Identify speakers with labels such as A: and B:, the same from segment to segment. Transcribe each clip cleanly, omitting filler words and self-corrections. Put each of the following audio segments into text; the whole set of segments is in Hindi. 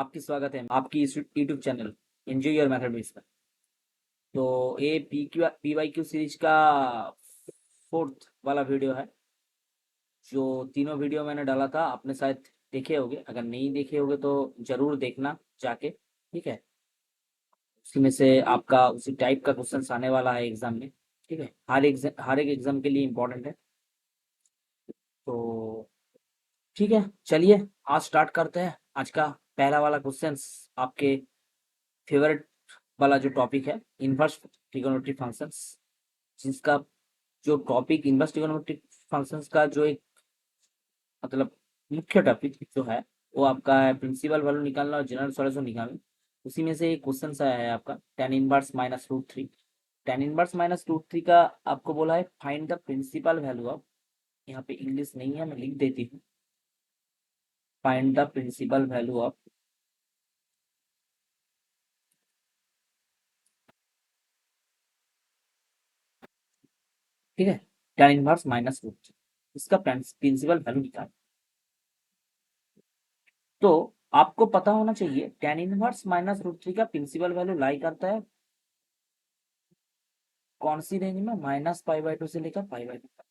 A: आपकी स्वागत है आपकी इस YouTube channel enjoy your mathematics पर। तो ये पी वाई क्यू सीरीज का फोर्थ वाला वीडियो है। जो तीनों वीडियो मैंने डाला था आपने शायद देखे होंगे, अगर नहीं देखे होंगे तो जरूर देखना जाके, ठीक है। उसी में से आपका उसी टाइप का क्वेश्चन आने वाला है एग्जाम में, ठीक है। हर एक एग्जाम के लिए इम्पोर्टेंट है। तो ठीक है, चलिए आज स्टार्ट करते हैं। आज का पहला वाला क्वेश्चन आपके फेवरेट वाला जो टॉपिक है, इनवर्स ट्रिगोनोमेट्रिक फंक्शंस, जिसका जो टॉपिक इनवर्स ट्रिगोनोमेट्रिक फंक्शंस का जो एक मतलब मुख्य टॉपिक जो है वो आपका है प्रिंसिपल वैल्यू निकालना और जनरल सॉल्यूशन निकालना। उसी में से एक क्वेश्चन आया है आपका tan inverse minus root three. tan inverse minus root three का आपको बोला है find the principal value of, यहाँ पे इंग्लिश नहीं है मैं लिख देती हूँ, find the principal value of, ठीक है, tan inverse minus root three, इसका प्रिंसिपल वैल्यू निकाल। तो आपको पता होना चाहिए tan inverse minus root three का प्रिंसिपल वैल्यू लाई करता है कौन सी रेंज में, -π/2 से लेकर π/2 तक,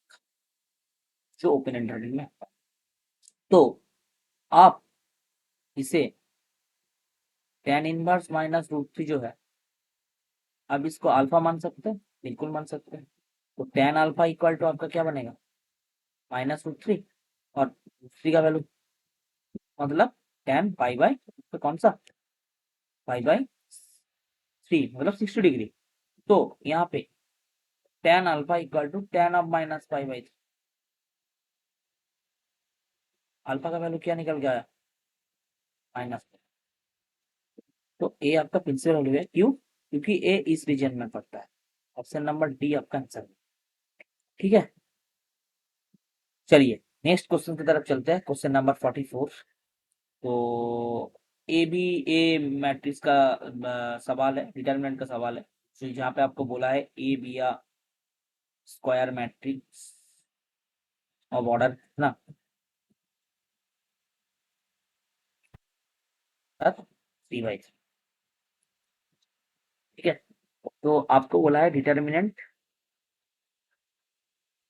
A: जो ओपन इंटरवल में। तो आप इसे tan inverse minus root three जो है, अब इसको अल्फा मान सकते हैं, बिल्कुल मान सकते हैं। तो tan अल्फा इक्वल टू आपका क्या बनेगा, -√3, और रूट थ्री का वैल्यू मतलब tan π/, तो कौन सा π/3 मतलब 60 डिग्री। तो यहाँ पे tan alpha equal to tan of -π/3, alpha का वैल्यू क्या निकल गया, माइनस। तो ए आपका प्रिंसिपल वैल्यू है, क्यों, क्योंकि ए इस रीजन में पड़ता है। ऑप्शन नंबर डी आपका आंसर है, ठीक है। चलिए नेक्स्ट क्वेश्चन की तरफ चलते हैं, क्वेश्चन नंबर 44। तो ए बी ए मैट्रिक्स का सवाल है, डिटरमिनेंट का सवाल है। तो जहाँ पे आपको बोला है ए बी या स्क्वायर मैट्रिक्स ऑफ ऑर्डर ना 3/3, ठीक है। तो आपको बोला है डिटरमिनेंट,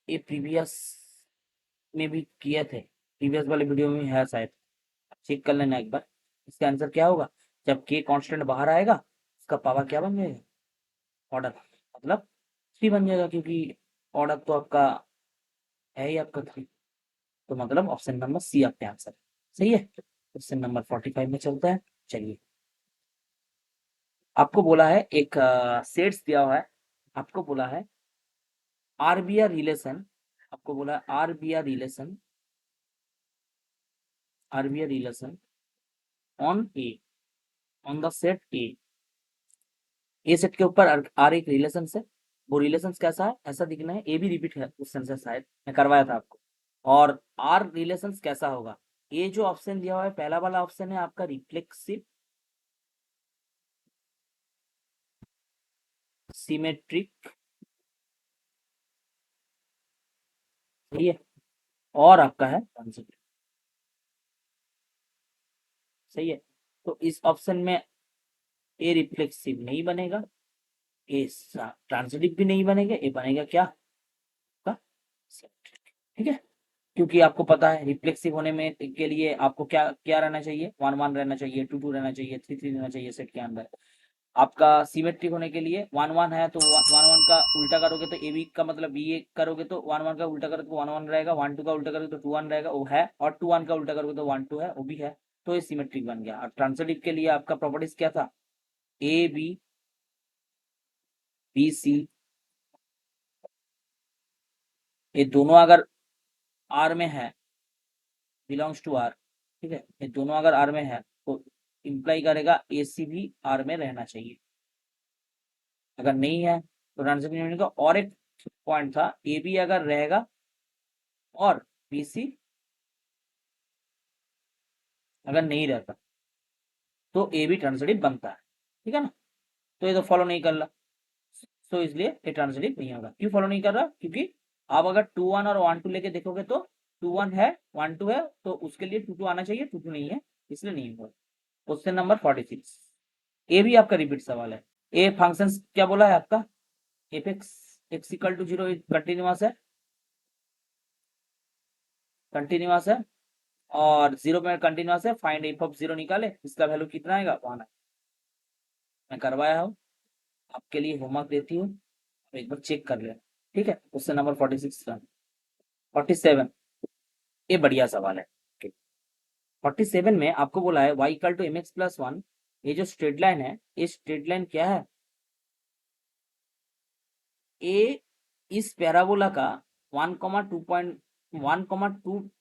A: ये प्रीवियस में भी किए थे, प्रीवियस वाले वीडियो में है शायद, चेक कर लेना एक बार। इसका आंसर क्या होगा, जब के कांस्टेंट बाहर आएगा इसका पावर क्या बन जाएगा, ऑर्डर, मतलब 3 बन जाएगा, क्योंकि ऑर्डर तो आपका है ही आपका 3। तो मतलब ऑप्शन नंबर सी आपका आंसर सही है। क्वेश्चन नंबर 45 में चलता है। चलिए आपको बोला है एक सेट्स दिया हुआ है, आपको बोला है आरबीआर रिलेशन, आपको बोला है RBR relation, RBR relation on A, on the set A set के ऊपर आर एक रिलेशन है। वो रिलेशन कैसा है, ऐसा दिखना है, ए भी रिपीट है क्वेश्चन से, शायद मैं करवाया था आपको। और आर रिलेशन कैसा होगा, ये जो ऑप्शन दिया हुआ है पहला वाला ऑप्शन है आपका रिफ्लेक्सिव सिमेट्रिक, सही है, और आपका है ट्रांजिटिव, सही है। तो इस ऑप्शन में ए रिफ्लेक्सिव नहीं बनेगा, ए ट्रांजिटिव भी नहीं बनेगा, ये बनेगा क्या आपका सिमेट्रिक, ठीक है। क्योंकि आपको पता है रिफ्लेक्सिव होने में के लिए आपको क्या क्या रहना चाहिए, 1 1 रहना चाहिए, 2 2 रहना चाहिए, 3 3 रहना चाहिए सेट के अंदर। आपका सिमेट्रिक होने के लिए 1 1 है, तो 1 1 का उल्टा करोगे तो ए बी का मतलब बी ए करोगे तो 1 1 का उल्टा करोगे तो 1 1 रहेगा, 1 2 का उल्टा करोगे तो 2 1 रहेगा, वो है, और 2 1 का उल्टा करोगे तो 1 2 है, वो भी है। तो ये सिमेट्रिक बन गया। और ट्रांजिटिव के लिए आपका प्रॉपर्टीज क्या था, ए बी बी सी, ये दोनों अगर आर में है, बिलोंग्स टू आर, ठीक है, ये दोनों अगर आर में है तो इंप्लाई करेगा ए सी भी आर में रहना चाहिए। अगर नहीं है तो ट्रांजिटिव नहीं बनेगा। और एक पॉइंट था, ए बी अगर रहेगा और बी सी अगर नहीं रहता तो ए बी ट्रांजिटिव बनता है, ठीक है ना। तो ये तो फॉलो नहीं कर रहा, तो इसलिए ये ट्रांजिटिव नहीं होगा। क्यों फॉलो नहीं कर रहा, क्योंकि आप अगर 2 1 और 1 2 लेके देखोगे तो 2 1 है, 1 2 है, तो उसके लिए 2 2 आना चाहिए, 2 2 नहीं है, इसलिए नहीं होगा। क्वेश्चन नंबर 46, ये भी आपका रिपीट सवाल है। ए फंक्शन क्या बोला है आपका, f x x equal to 0 continuous है और 0 में कंटिन्यूअस है। फाइंड एफ ऑफ 0 निकाले, इसका वैल्यू कितना आएगा 1 है। मैं करवाया हूँ, आपके लिए होमवर्क देती हूँ, एक बार चेक कर लें। ठीक है, क्वेश्चन नंबर 46 का 47, ये बढ़िया सवाल है। 47 में आपको बोला है y equal to m x plus 1, ये जो स्ट्रेट लाइन है, ये स्ट्रेट लाइन क्या है, ए इस पैराबोला का 1,2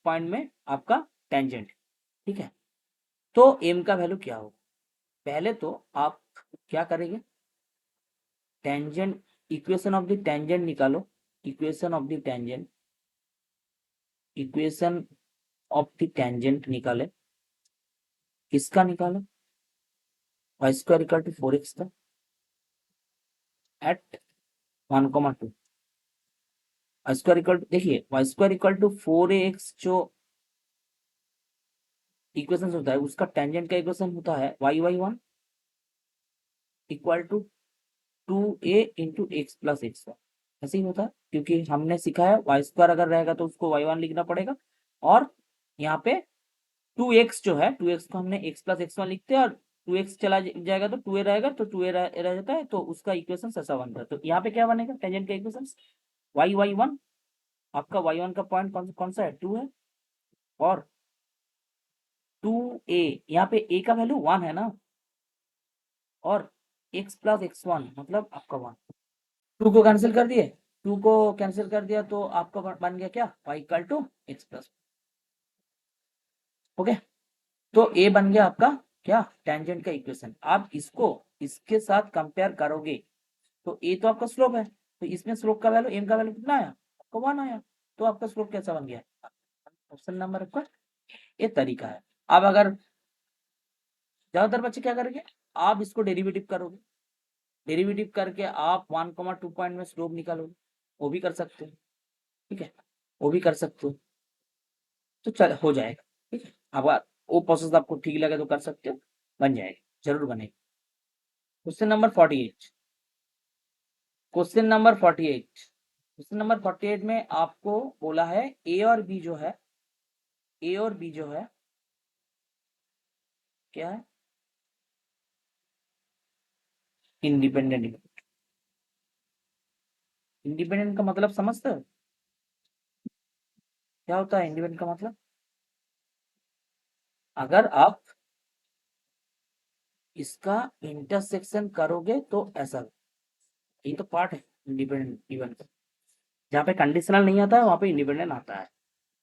A: पॉइंट में आपका टेंजेंट। ठीक है, तो m का वैल्यू क्या होगा, पहले तो आप क्या करेंगे, tangent, equation of the tangent निकालो, equation of the tangent, equation of the tangent निकाले, किसका निकालो, y square equal to 4x का at 1,2, y square equal to, देखिए y square equal to 4x जो इक्वेशन होता है उसका टेंजेंट का इक्वेशन होता है y1 equal to 2a into x plus x, ऐसे ही होता है, क्योंकि हमने सीखा है वाई स्क्वायर अगर रहेगा तो उसको y1 लिखना पड़ेगा, और यहाँ पे 2x जो है 2x को हमने x प्लस x1 लिखते हैं, और 2x चला जाएगा तो 2a रहेगा, तो 2a रह जाता है, तो उसका इक्वेशन ऐसा बनता है। तो यहाँ पे क्या बनेगा टेंजेंट का इक्वेशन, y1 आपका y1 का पॉइंट कौन सा है 2 है, और 2a, यहाँ पे a का वैल्यू 1 है ना, और x प्लस x1 मतलब आपका 1, 2 को कैंसिल कर दिए, 2 को कैंसिल कर दिया तो आपका बन गया क्या y equal to x plus. Okay, तो a बन गया आपका क्या टेंजेंट का इक्वेशन। आप इसको इसके साथ कंपेयर करोगे तो a तो आपका स्लोप है, तो इसमें स्लोप का वैल्यू m का वैल्यू कितना आया आपका 1 आया, तो आपका स्लोप कैसा बन गया, ऑप्शन नंबर आपका ये तरीका है। अब अगर ज्यादातर बच्चे क्या करेंगे, आप इसको डेरिवेटिव करोगे, डेरिवेटिव करके आप 1,2 पॉइंट में स्लोप निकालोगे, वो भी कर सकते हो। ठीक है, वो भी कर सकते हो, तो चल हो जाएगा। ठीक है, अब वो प्रोसेस आपको ठीक लगे तो कर सकते हो, बन जाएगा, जरूर बनेगा। Question number 48, question number 48, question number 48 में आपको बोला है ए और बी जो है, ए और बी जो है क्या है, इंडिपेंडेंट। इंडिपेंडेंट का मतलब समझते हो क्या होता है इंडिपेंडेंट का मतलब, अगर आप इसका इंटरसेक्शन करोगे तो ऐसा, ये तो पार्ट है इंडिपेंडेंट इवेंट का, जहाँ पे कंडीशनल नहीं आता है वहां पे इंडिपेंडेंट आता है।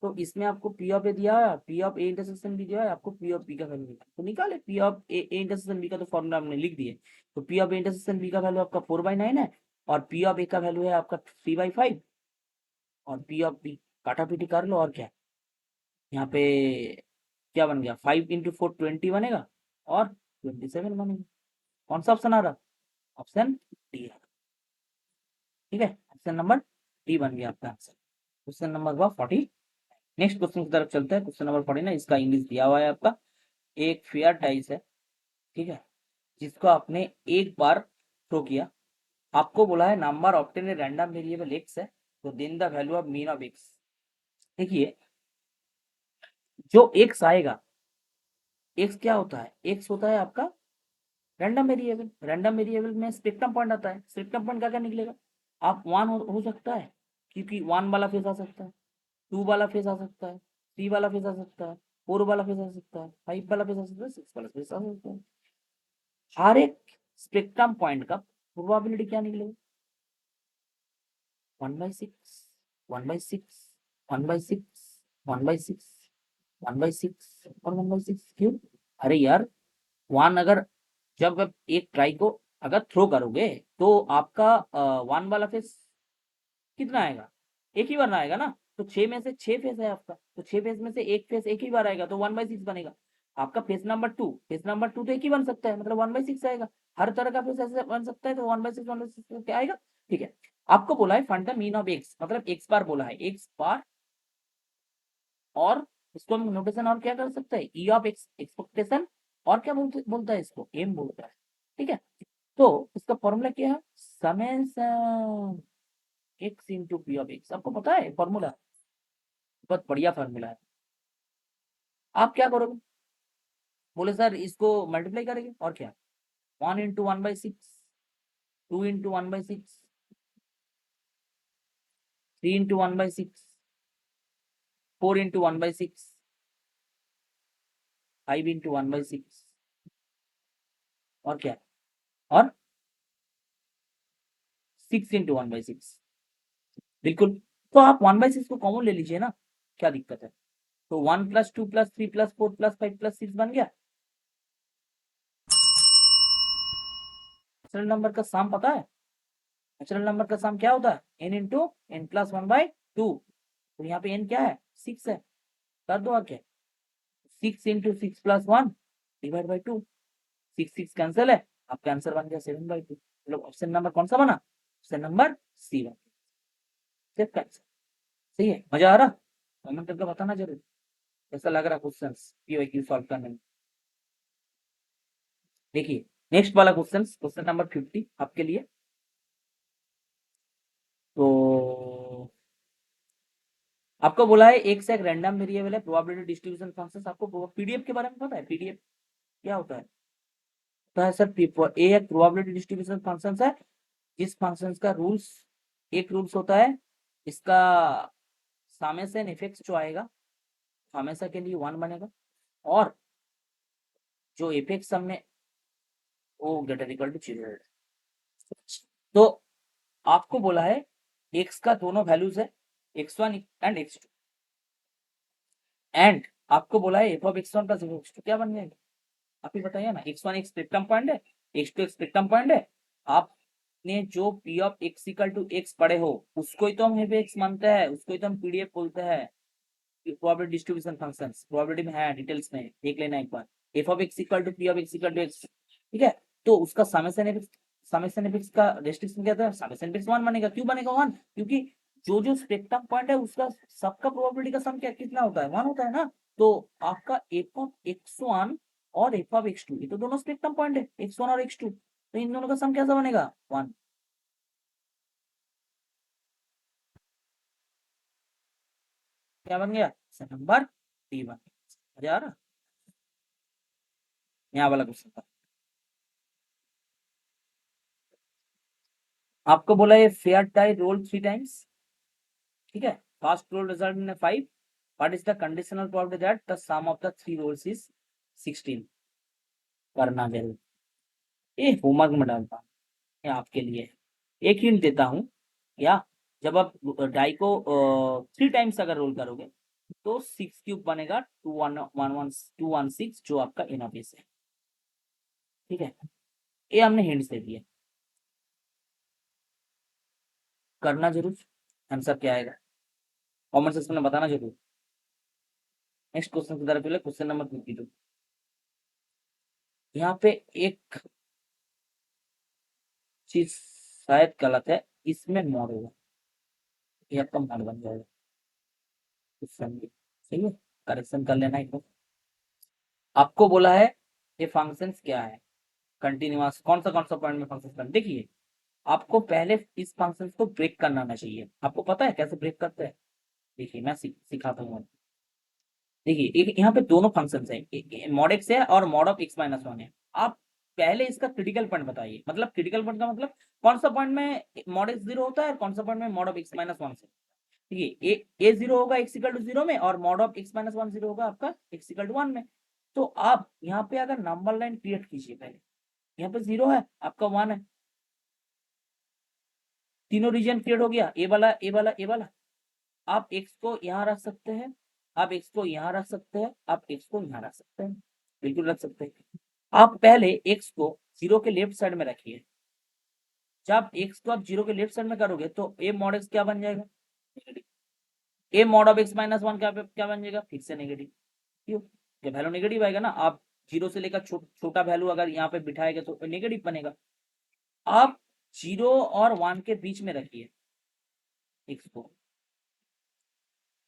A: तो इसमें आपको पी ऑफ ए दिया है, पी ऑफ ए इंटरसेक्शन भी दिया है, आपको पी ऑफ बी का वैल्यू निकाल, तो निकाले P of A intersection B का, तो फॉर्मूला हमने लिख दिए। तो P of A intersection B का वैल्यू आपका 4/9 है, और पी ऑफ ए का वैल्यू है आपका 3/5, और पी ऑफ बी काटा पीटी कर लो, और क्या यहाँ पे क्या बन गया 5 × 4 20 बनेगा, और 27 बनेगा। कौन सा ऑप्शन आ रहा, ऑप्शन डी है। ठीक है, ऑप्शन नंबर डी बन गया आपका आंसर। क्वेश्चन नंबर हुआ 40। नेक्स्ट क्वेश्चन की तरफ चलते हैं। क्वेश्चन नंबर 40 ना, इसका इंग्लिश दिया हुआ है आपका, एक फेयर डाइस है, ठीक है, जिसको आपने एक बार थ्रो किया, आपको बोला है number obtain random variable x है, तो then the value of mean of x. देखिए जो एक्स आएगा, एक्स क्या होता है, एक्स होता है आपका रैंडम वेरिएबल, रैंडम वेरिएबल में स्पेक्ट्रम पॉइंट आता है, स्पेक्ट्रम पॉइंट क्या क्या निकलेगा, आप 1 हो सकता है, क्योंकि 1 वाला फेस आ सकता है, 2 वाला फेस आ सकता है, 3 वाला फेस आ सकता है, 4 वाला फेस आ सकता है, 5 वाला फेस आ सकता है, 6 वाला फेस आ सकता है। हर एक स्पेक्ट्रम पॉइंट का प्रोबेबिलिटी क्या निकलेगा, 1/6, 1/6, 1/6, 1/6, 1/6 और 1/6, क्यों, अरे यार 1 अगर, जब आप एक ट्राई को अगर थ्रो करोगे तो आपका 1 वाला फेस कितना आएगा, एक ही बार ना आएगा ना, तो 6 में से 6 फेस है आपका, तो 6 फेस में से एक फेस एक ही बार आएगा, तो 1/6 बनेगा। आपका फेस नंबर 2, फेस नंबर 2 तो एक ही बन सकता है, मतलब 1/6 आएगा। हर तरह का फेस ऐसे बन सकता है, तो 1/6 1/6 क्या आएगा। ठीक है, आपको बोला है find the mean of x, मतलब एक्स बार बोला है, एक्स बार, और इसको हम नोटेशन और क्या कर सकते हैं, ई ऑफ एक्स एक्सपेक्टेशन, और क्या बोलता है इसको, एम बोलता है। ठीक है, तो इसका फॉर्मूला क्या है, summation x into P of x. आपको पता है फॉर्मूला, बहुत बढ़िया फॉर्मूला है। आप क्या करोगे, बोले सर इसको मल्टीप्लाई करेंगे और क्या, 1 into 1/6, 2 into 1/6, 3 into 1/6, 4 into 1/6, 5 into 1/6 और क्या, और 6 इंटू 1/6। बिल्कुल, तो आप 1/6 को कॉमन ले लीजिए ना, क्या दिक्कत है। तो 1+2+3+4+5+6 बन गया। नेचुरल नंबर का सम पता है, नेचुरल नंबर का सम क्या होता है, n इंटू n+1/2। तो यहाँ पे n क्या है, 6 है, कर दो और क्या, 6 इंटू 6+1 डिवाइड बाई 2, 6 कैंसिल है, आपका आंसर बन गया 7/2। मतलब ऑप्शन नंबर कौन सा बना, ऑप्शन नंबर सी बन गया। सही है, मजा आ रहा, कमेंट करके बताना जरूर कैसा लग रहा क्वेश्चन पीवाईक्यू सॉल्व करने में। देखिए नेक्स्ट वाला क्वेश्चन, क्वेश्चन नंबर 50 आपके लिए। तो आपको बोला है एक से एक रैंडम वेरिएबल है, प्रोबेबिलिटी डिस्ट्रीब्यूशन फंक्शंस। आपको पीडीएफ के बारे में पता है, पीडीएफ क्या होता है, तो है सर ए एक प्रोबेबिलिटी डिस्ट्रीब्यूशन फंक्शंस है, जिस फंक्शंस का रूल्स, एक रूल्स होता है इसका, समेशन इफेक्ट्स जो आएगा हमेशा के लिए 1 बनेगा, और जो इफेक्ट्स हमने वो ग्रेटर इक्वल टू 0। तो आपको बोला है x का दोनों वैल्यूज है x1 एंड x2, एंड आपको बोला है f of x1 plus f of x2 क्या बन जाएगा, आप ही बताइए ना। x1 एक स्पेक्ट्रम पॉइंट है, x2 एक स्पेक्ट्रम पॉइंट है, आपने जो p of x equal to x पढ़े हो उसको ही तो हम f x मानते हैं, उसको ही तो हम पीडीएफ बोलते हैं, प्रोबेबिलिटी डिस्ट्रीब्यूशन फंक्शंस। प्रोबेबिलिटी में है, डिटेल्स में देख लेना एक बार, f of x equal to p of x equal to x। ठीक है, तो उसका समेशन एफिक्स का रेस्ट्रिक्शन क्या था, समेशन एफिक्स 1 बनेगा। क्यों बनेगा 1, क्योंकि जो जो स्पेक्ट्रम पॉइंट है उसका सबका प्रोबेबिलिटी का सम क्या कितना होता है, 1 होता है ना। तो आपका f ऑफ x1 और f ऑफ x2 ये तो दोनों स्पेक्ट्रम पॉइंट है, x1 और x2, तो इन दोनों का सम कैसा बनेगा, 1। क्या बन गया, नंबर डी बन गया। मजा आ रहा, यहाँ वाला क्वेश्चन था। आपको बोला ये फेयर टाई रोल 3 टाइम्स, ठीक है, फर्स्ट रोल रिजल्ट में 5, what is the conditional probability that the sum of the 3 rolls is 16। करना जरूर, ये होमवर्क में डालता हूँ, ये आपके लिए एक हिंट देता हूँ। या जब आप डाई को 3 टाइम्स अगर रोल करोगे तो 6 क्यूब बनेगा, 216 जो आपका इनऑफिस है। ठीक है, ये हमने हिंट्स दे दिए, करना जरूर, आंसर क्या आएगा कमेंट सेक्शन में बताना जरूर। नेक्स्ट क्वेश्चन की तरफ चले, क्वेश्चन नंबर 52। यहाँ पे एक चीज शायद गलत है, इसमें मॉड होगा, ये आपका मॉड बन जाएगा क्वेश्चन भी, सही है, करेक्शन कर लेना एक बार। आपको बोला है ये फंक्शंस क्या है, कंटिन्यूअस, कौन सा पॉइंट में फंक्शंस करना, देखिए आपको पहले इस फंक्शंस को ब्रेक करना आना चाहिए। आपको पता है कैसे ब्रेक करते हैं, देखिए मैं सिखाता हूँ। देखिए यहाँ पे दोनों फंक्शंस है, मॉड एक्स है और मॉड ऑफ x-1 है। आप पहले इसका क्रिटिकल पॉइंट बताइए, मतलब क्रिटिकल पॉइंट का मतलब कौन सा पॉइंट में मॉड एक्स 0 होता है और कौन सा पॉइंट में मॉड ऑफ x-1 से। देखिए ए 0 होगा x इक्वल टू 0 में, और मॉड ऑफ x-1 0 होगा आपका x इक्वल टू 1 में। तो आप यहाँ पे अगर नंबर लाइन क्रिएट कीजिए, पहले यहाँ पे 0 है, आपका 1 है, तीनों रीजन क्रिएट हो गया, ए वाला ए वाला ए वाला। आप x को यहाँ रख सकते हैं, आप x को यहाँ रख सकते हैं, आप x को यहाँ रख सकते हैं, बिल्कुल रख सकते हैं। आप पहले x को 0 के लेफ्ट साइड में रखिए, जब x को आप 0 के लेफ्ट साइड में करोगे तो a मॉड x क्या बन जाएगा, a मॉड ऑफ x-1 क्या बन जाएगा, फिर से नेगेटिव। क्यों, जब वैल्यू नेगेटिव आएगा ना, आप 0 से लेकर छोटा वैल्यू अगर यहाँ पे बिठाएंगे तो नेगेटिव बनेगा। आप 0 और 1 के बीच में रखिए x को,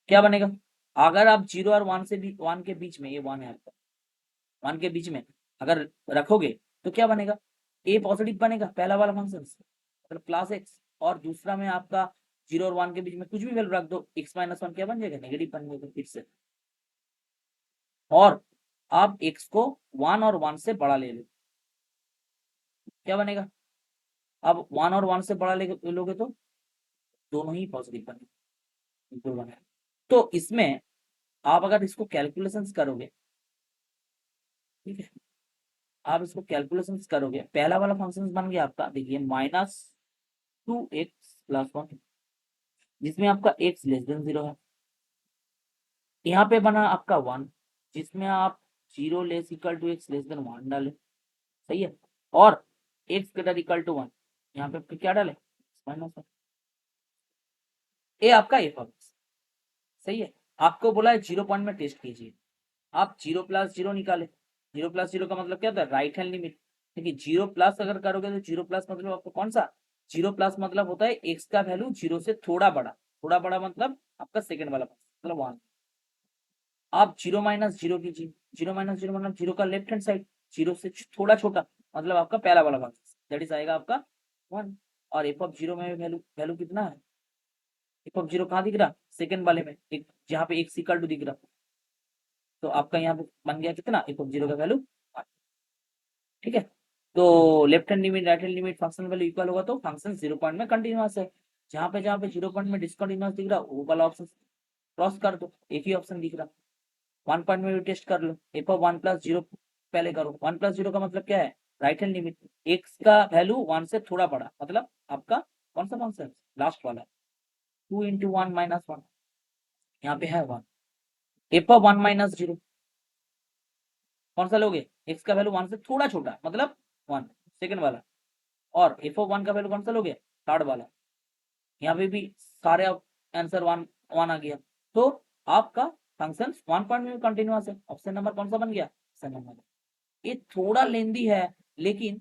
A: क्या बनेगा, अगर आप 0 और 1 से भी 1 के बीच में, ये 1 है आपका 1 के बीच में, अगर रखोगे तो क्या बनेगा, ए पॉजिटिव बनेगा पहला वाला फंक्शन मतलब प्लस एक्स, और दूसरा में आपका 0 और 1 के बीच में कुछ भी वैल्यू रख दो, x माइनस 1 क्या बन जाएगा, नेगेटिव बन जाएगा फिर से। और आप x को 1 और 1 से बड़ा ले लो, क्या बनेगा, अब 1 और 1 से बड़ा ले लोगे तो दोनों ही पॉजिटिव बनेगा। तो इसमें आप अगर इसको कैलकुलेशंस करोगे, ठीक है, आप इसको कैलकुलेशंस करोगे, पहला वाला फंक्शन बन गया आपका, देखिए -2x+1, जिसमें आपका x लेस देन 0 है। यहाँ पे बना आपका 1, जिसमें आप 0 less equal to x less than 1 डाले, सही है। और x ग्रेटर इक्वल टू 1, यहाँ पे आपको क्या डाले, -1। ये आपका f सही है। आपको बोला है 0 पॉइंट में टेस्ट कीजिए, आप 0 + 0 निकाले, 0 + 0 का मतलब क्या होता है, राइट हैंड लिमिट। देखिए 0 प्लस अगर करोगे तो 0 प्लस मतलब आपको कौन सा, 0 प्लस मतलब होता है x का वैल्यू 0 से थोड़ा बड़ा मतलब आपका सेकंड वाला मतलब 1। आप 0 - 0 कीजिए, 0 - 0 मतलब 0 का लेफ्ट हैंड साइड, 0 से थोड़ा छोटा मतलब आपका पहला वाला भाग, दैट इज आएगा आपका 1। और f में वैल्यू कितना है, f कहाँ दिख रहा, सेकंड वाले में, एक जहाँ पे x इक्वल टू दिख रहा, तो आपका यहाँ पे बन गया कितना, f का वैल्यू 1। ठीक है, तो left hand limit right hand limit function value equal होगा तो फंक्शन 0 पॉइंट में कंटिन्यूअस है। जहाँ पे 0 पॉइंट में डिसकंटिन्यूअस दिख रहा वो वाला ऑप्शन क्रॉस कर दो, एक ही ऑप्शन दिख रहा। 1 पॉइंट में भी टेस्ट कर लो, f1 + 0 पहले करो, 1 + 0 का मतलब क्या है, राइट हैंड लिमिट, x का वैल्यू 1 से थोड़ा बड़ा मतलब आपका कौन सा फंक्शन, लास्ट वाला 2 × 1 - 1, यहाँ पे है 1। f1 - 0 कौन सा लोगे, x का वैल्यू 1 से थोड़ा छोटा मतलब 1 सेकंड वाला, और f1 का वैल्यू कौन सा लोगे, थर्ड वाला। यहाँ पे भी सारे आंसर 1 1 आ गया, तो आपका फंक्शन 1 पॉइंट में कंटिन्यूअस है। ऑप्शन नंबर कौन सा बन गया, ऑप्शन नंबर। ये थोड़ा लेंदी है लेकिन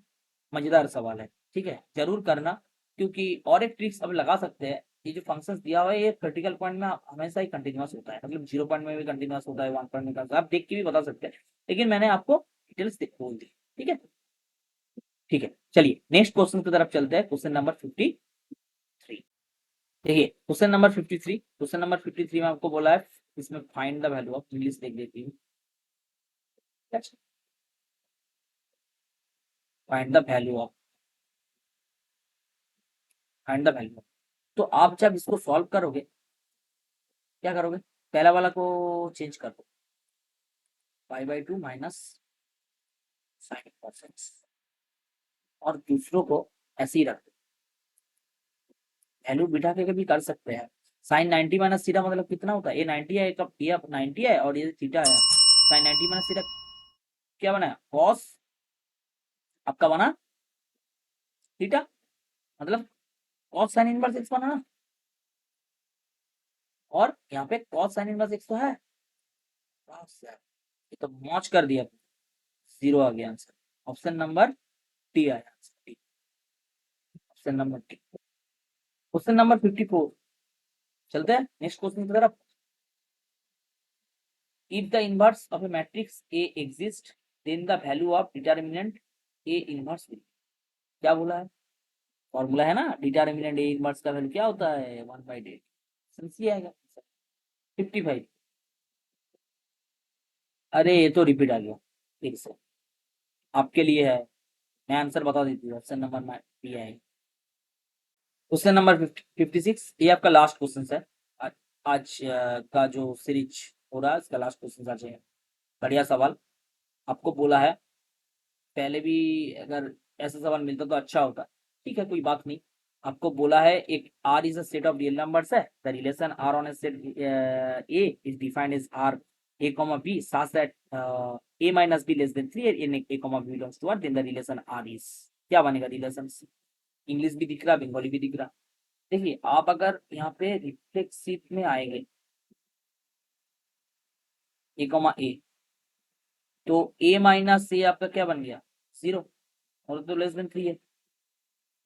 A: मजेदार सवाल है, ठीक है, जरूर करना, क्योंकि और एक ट्रिक्स अब लगा सकते हैं। ये जो फंक्शंस दिया हुआ है ये क्रिटिकल पॉइंट में हमेशा ही कंटिन्यूअस होता है, मतलब 0 पॉइंट में भी कंटिन्यूअस होता है, 1 पॉइंट में आप देख के भी बता सकते हैं, लेकिन मैंने आपको डिटेल्स बोल दी। ठीक है, ठीक है, चलिए नेक्स्ट क्वेश्चन की तरफ चलते हैं, क्वेश्चन नंबर 53। देखिए क्वेश्चन नंबर 53 में आपको बोला है इसमें find the value of, English देख देती हूँ, find the value of, find the value of. तो आप जब इसको सॉल्व करोगे क्या करोगे, पहला वाला को चेंज कर दो, π/2 माइनस sin, और दूसरों को ऐसे ही रख दो, वैल्यू बिठा के भी कर सकते हैं। sin 90 - थीटा मतलब कितना होता है, ये 90 है, ये 90 है और ये थीटा है, sin 90 - थीटा क्या बना, cos आपका बना थीटा, मतलब cos sin इनवर्स x बना ना, और यहाँ पे cos sin इनवर्स x तो है, ये तो मौज कर दिया, 0 आ गया आंसर, ऑप्शन नंबर टी आया answer, option number T. Question number 54 चलते हैं नेक्स्ट क्वेश्चन की तरफ। If the inverse of a matrix A exist then the value of determinant A inverse, क्या बोला है, फॉर्मूला है ना, डिटरमिनेंट ए इनवर्स का वैल्यू क्या होता है, 1/8, सिंपल आएगा। 55, अरे ये तो रिपीट आ गया, एक से आपके लिए है, मैं आंसर बता देती हूँ, ऑप्शन नंबर बी है। क्वेश्चन नंबर 56, ये आपका लास्ट क्वेश्चन है आज का जो सीरीज हो रहा है, इसका लास्ट क्वेश्चन आज है। बढ़िया सवाल आपको बोला है, पहले भी अगर ऐसा सवाल मिलता तो अच्छा होता, ठीक है कोई बात नहीं। आपको बोला है एक R is a set of real numbers है, the relation R on a set A is defined as R A, B such that A minus B less than 3 and A, B belongs to R, then the relation R is, क्या बनेगा रिलेशन, इंग्लिश भी दिख रहा बंगाली भी दिख रहा। देखिए आप अगर यहाँ पे रिफ्लेक्सिव में आएंगे A, तो A माइनस A आपका क्या बन गया 0, और तो लेस देन 3 है,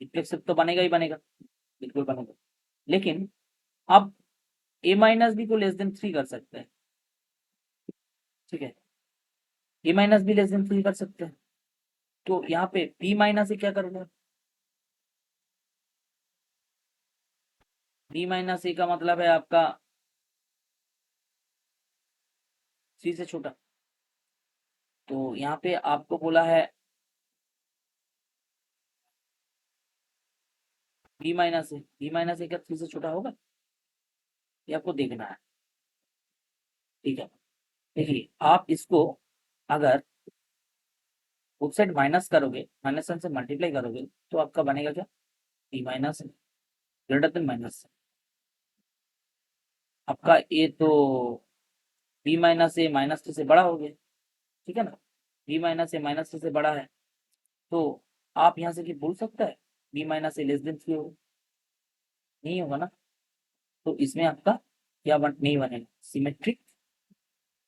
A: रिफ्लेक्सिव तो बनेगा ही बनेगा, बिल्कुल बनेगा। लेकिन अब A माइनस बी को लेस देन 3 कर सकते हैं, ठीक है, A minus be less than 3 कर सकते हैं, तो यहाँ पे बी माइनस ए क्या करोगे, बी माइनस ए का मतलब है आपका सी से छोटा। तो यहाँ पे आपको बोला है बी माइनस ए क्या सी से छोटा होगा, ये आपको देखना है। ठीक है, देखिए आप इसको अगर उस साइड माइनस करोगे, माइनस वन से मल्टीप्लाई करोगे, तो आपका बनेगा क्या, B minus greater than minus, आपका ए तो B minus A minus two से बड़ा हो गया, ठीक है ना, B minus A minus two से बड़ा है, तो आप यहाँ से कि बोल सकता है बी माइनस ए लेस देन थ्री होगा, नहीं होगा ना। तो इसमें आपका क्या नहीं बनेगा, सिमेट्रिक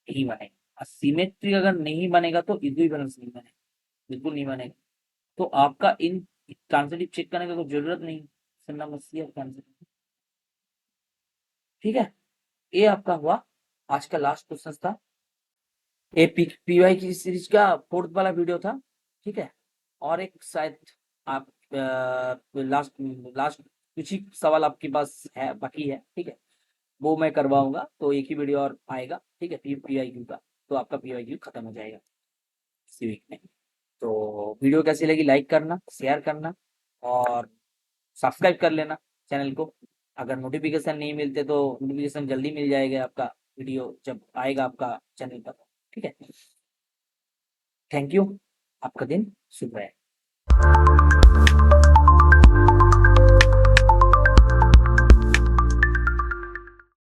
A: नहीं बनेगा। सिमेट्रिक अगर नहीं बनेगा तो इक्विवेलेंस नहीं बनेगा, बिल्कुल नहीं बनेगा। तो आपका इन ट्रांजिटिव चेक करने की कोई जरूरत नहीं, नंबर सी आपका आंसर। ठीक है, ये आपका हुआ आज का लास्ट क्वेश्चन था, ये पीवाई की सीरीज का फोर्थ वाला वीडियो था। ठीक है, और एक शायद आप लास्ट लास्ट कुछ ही सवाल आपके पास है बाकी है, ठीक है, वो मैं करवाऊंगा, तो एक ही वीडियो और आएगा, ठीक है, पीवाईक्यू का, तो आपका पीवाईक्यू खत्म हो जाएगा इसी वीक में। तो वीडियो कैसी लगी लाइक करना, शेयर करना और सब्सक्राइब कर लेना चैनल को। अगर नोटिफिकेशन नहीं मिलते तो नोटिफिकेशन जल्दी मिल जाएगा आपका, वीडियो जब आएगा आपका चैनल पर। ठीक है, थैंक यू, आपका दिन शुभ रहे।